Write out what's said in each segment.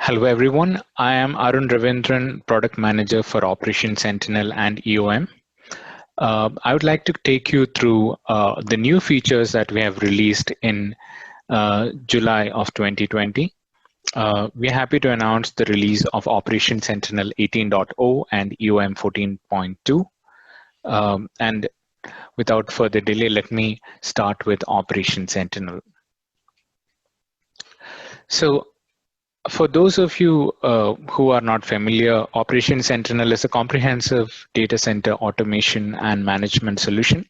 Hello everyone, I am Arun Ravindran, Product Manager for Operations Sentinel and EOM. I would like to take you through the new features that we have released in July of 2020. We're happy to announce the release of Operations Sentinel 18.0 and EOM 14.2. And without further delay, let me start with Operations Sentinel. So, for those of you who are not familiar, Operations Sentinel is a comprehensive data center automation and management solution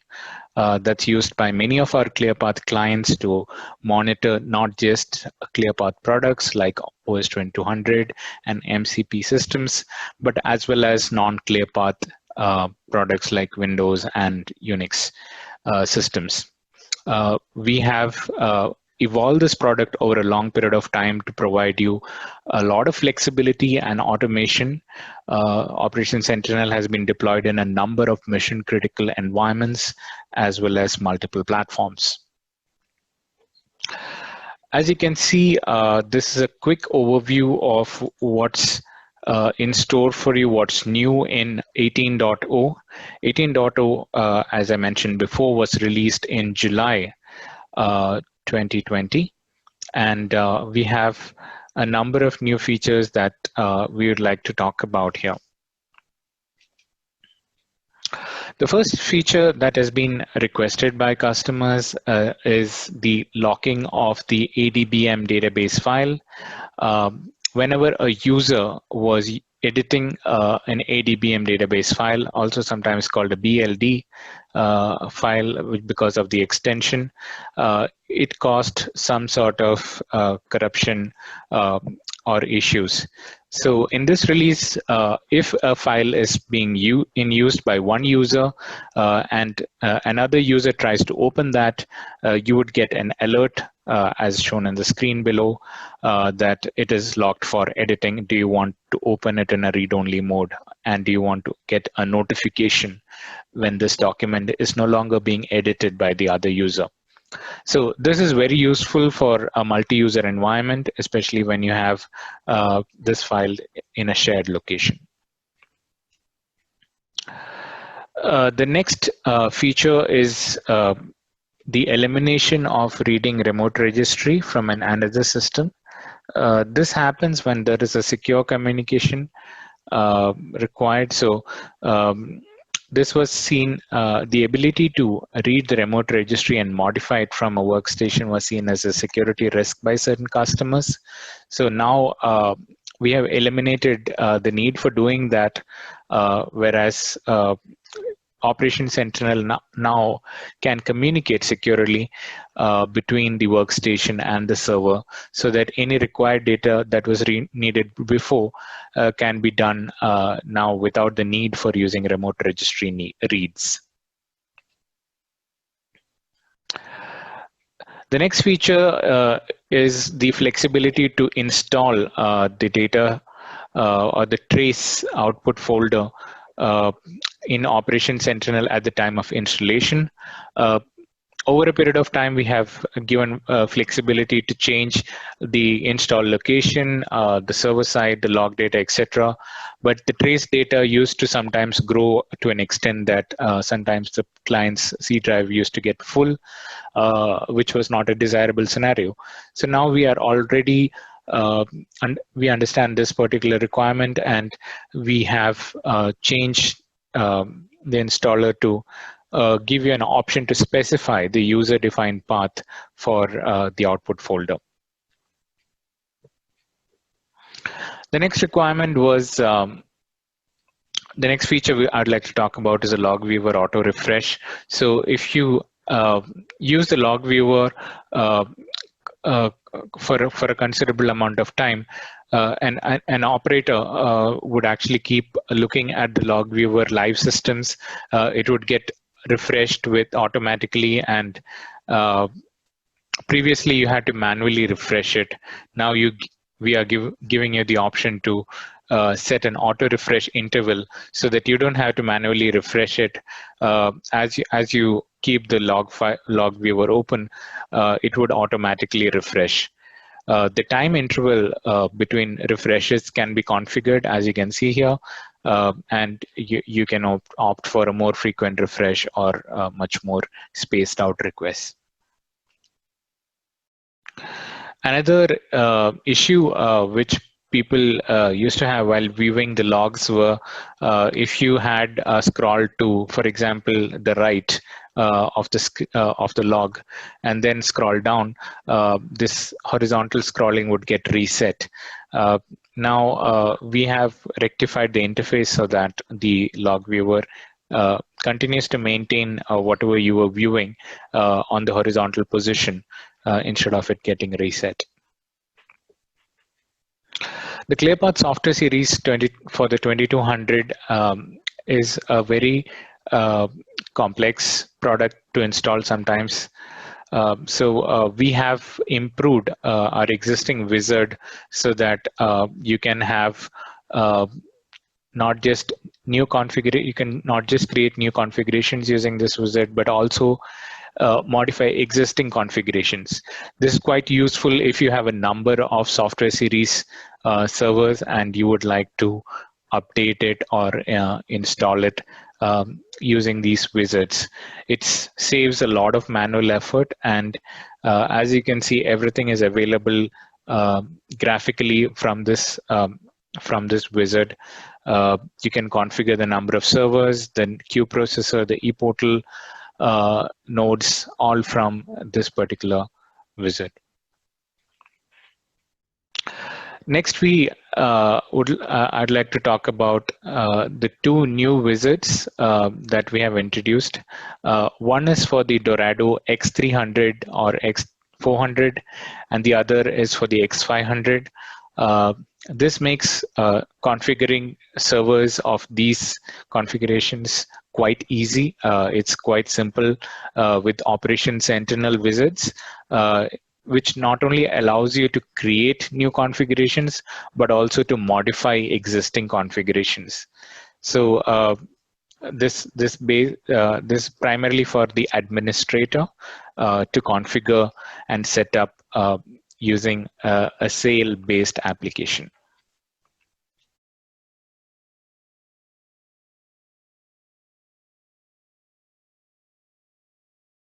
that's used by many of our ClearPath clients to monitor not just ClearPath products like OS 2200 and MCP systems, but as well as non-ClearPath products like Windows and Unix systems. We have evolve this product over a long period of time to provide you a lot of flexibility and automation. Operations Sentinel has been deployed in a number of mission critical environments as well as multiple platforms. As you can see, this is a quick overview of what's in store for you, what's new in 18.0. 18.0, as I mentioned before, was released in July 2020, and we have a number of new features that we would like to talk about here. The first feature that has been requested by customers is the locking of the ADBM database file. Whenever a user was editing an ADBM database file, also sometimes called a BLD file because of the extension, it caused some sort of corruption or issues. So in this release, if a file is being used by one user and another user tries to open that, you would get an alert as shown on the screen below that it is locked for editing. Do you want to open it in a read-only mode? And do you want to get a notification when this document is no longer being edited by the other user? So this is very useful for a multi-user environment, especially when you have this file in a shared location. The next feature is the elimination of reading remote registry from another system. This happens when there is a secure communication required. So this was seen, the ability to read the remote registry and modify it from a workstation was seen as a security risk by certain customers. So now we have eliminated the need for doing that, whereas Operations Sentinel now can communicate securely between the workstation and the server, so that any required data that was needed before can be done now without the need for using remote registry reads. The next feature is the flexibility to install the data or the trace output folder in Operations Sentinel at the time of installation. Over a period of time, we have given flexibility to change the install location, the server side, the log data, etc. But the trace data used to sometimes grow to an extent that sometimes the client's C drive used to get full, which was not a desirable scenario. So now we are already and we understand this particular requirement, and we have changed the installer to give you an option to specify the user-defined path for the output folder. The next requirement was, the next feature I'd like to talk about is a log viewer auto refresh. So if you use the log viewer for a considerable amount of time, an operator would actually keep looking at the log viewer live systems. It would get refreshed with automatically, and previously you had to manually refresh it. Now we are giving you the option to set an auto refresh interval so that you don't have to manually refresh it. As you keep the log viewer open, it would automatically refresh. The time interval between refreshes can be configured, as you can see here, and you can opt for a more frequent refresh or much more spaced out requests. Another issue which people used to have while viewing the logs were if you had scrolled to, for example, the right of the log, and then scroll down, this horizontal scrolling would get reset. Now we have rectified the interface so that the log viewer continues to maintain whatever you were viewing on the horizontal position instead of it getting reset. The ClearPath software series for the 2200 is a very complex product to install sometimes. So we have improved our existing wizard so that you can have not just you can not just create new configurations using this wizard, but also modify existing configurations. This is quite useful if you have a number of software series servers and you would like to update it or install it using these wizards. It saves a lot of manual effort, and as you can see, everything is available graphically from this wizard. You can configure the number of servers, the queue processor, the ePortal nodes, all from this particular wizard. Next, I'd like to talk about the two new wizards that we have introduced. One is for the Dorado X300 or X400, and the other is for the X500. This makes configuring servers of these configurations quite easy. It's quite simple with Operations Sentinel wizards, which not only allows you to create new configurations, but also to modify existing configurations. So this primarily for the administrator to configure and set up using a sale-based application.